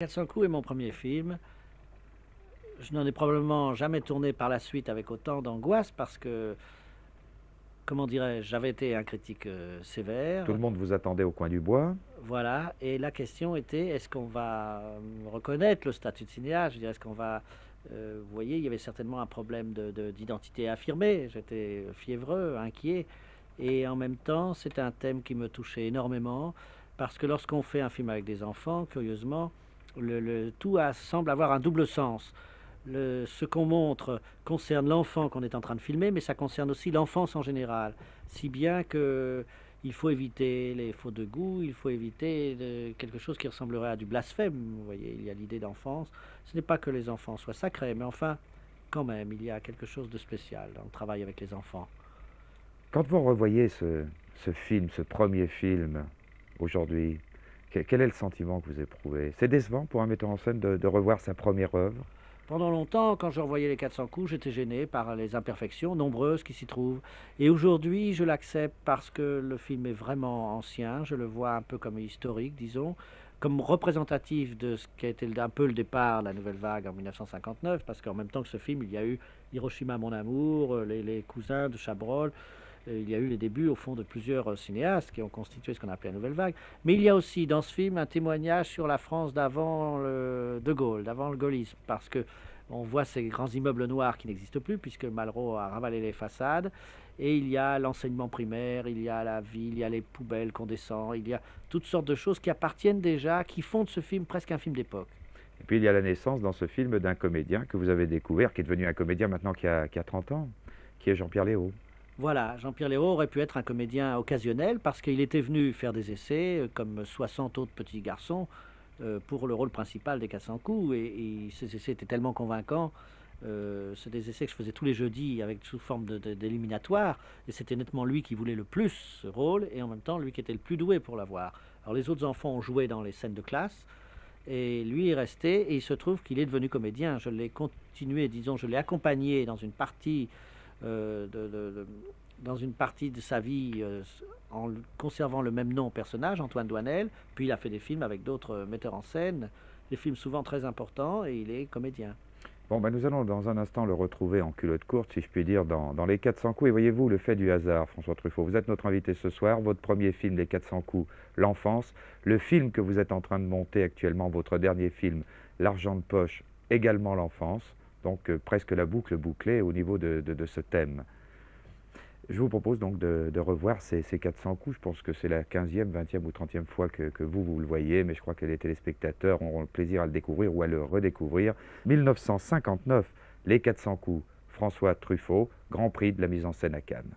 400 coups est mon premier film. Je n'en ai probablement jamais tourné par la suite avec autant d'angoisse parce que, comment dirais-je, j'avais été un critique Tout le sévère. monde vous attendait au coin du bois. Voilà, et la question était, est-ce qu'on va reconnaître le statut de cinéaste? Je veux dire, est-ce qu'on va... vous voyez, il y avait certainement un problème d'identité affirmée. J'étais fiévreux, inquiet, et en même temps, c'était un thème qui me touchait énormément, parce que lorsqu'on fait un film avec des enfants, curieusement, semble avoir un double sens. Ce qu'on montre concerne l'enfant qu'on est en train de filmer, mais ça concerne aussi l'enfance en général. Si bien que il faut éviter les fautes de goût, il faut éviter quelque chose qui ressemblerait à du blasphème. Vous voyez, il y a l'idée d'enfance. Ce n'est pas que les enfants soient sacrés, mais enfin, quand même, il y a quelque chose de spécial dans le travail avec les enfants. Quand vous revoyez ce film, ce premier film, aujourd'hui, quel est le sentiment que vous éprouvez? C'est décevant pour un metteur en scène de revoir sa première œuvre? Pendant longtemps, quand je revoyais les 400 coups, j'étais gêné par les imperfections nombreuses qui s'y trouvent. Et aujourd'hui, je l'accepte parce que le film est vraiment ancien. Je le vois un peu comme historique, disons, comme représentatif de ce qui a été un peu le départ de la nouvelle vague en 1959, parce qu'en même temps que ce film, il y a eu Hiroshima, mon amour, les cousins de Chabrol. Il y a eu les débuts, au fond, de plusieurs cinéastes qui ont constitué ce qu'on appelait la nouvelle vague. Mais il y a aussi dans ce film un témoignage sur la France d'avant De Gaulle, d'avant le gaullisme, parce que on voit ces grands immeubles noirs qui n'existent plus, puisque Malraux a ravalé les façades. Et il y a l'enseignement primaire, il y a la ville, il y a les poubelles qu'on descend, il y a toutes sortes de choses qui appartiennent déjà, qui font de ce film presque un film d'époque. Et puis il y a la naissance dans ce film d'un comédien que vous avez découvert, qui est devenu un comédien maintenant qui a 30 ans, qui est Jean-Pierre Léaud. Voilà, Jean-Pierre Léraud aurait pu être un comédien occasionnel parce qu'il était venu faire des essais, comme 60 autres petits garçons, pour le rôle principal des 400 coups. Et ces essais étaient tellement convaincants. C'est des essais que je faisais tous les jeudis avec sous forme d'éliminatoire. Et c'était nettement lui qui voulait le plus ce rôle et en même temps lui qui était le plus doué pour l'avoir. Alors les autres enfants ont joué dans les scènes de classe et lui est resté et il se trouve qu'il est devenu comédien. Je l'ai continué, disons, je l'ai accompagné dans une partie de sa vie en conservant le même nom personnage, Antoine Doinel. Puis il a fait des films avec d'autres metteurs en scène, des films souvent très importants, et il est comédien. Bon, ben nous allons dans un instant le retrouver en culotte courte, si je puis dire, dans Les 400 coups. Et voyez-vous, le fait du hasard, François Truffaut, vous êtes notre invité ce soir, votre premier film, Les 400 coups, l'enfance, le film que vous êtes en train de monter actuellement, votre dernier film, L'argent de poche, également l'enfance, donc presque la boucle bouclée au niveau de ce thème. Je vous propose donc de revoir ces 400 coups. Je pense que c'est la 15e, 20e ou 30e fois que vous le voyez, mais je crois que les téléspectateurs auront le plaisir à le découvrir ou à le redécouvrir. 1959, les 400 coups, François Truffaut, Grand Prix de la mise en scène à Cannes.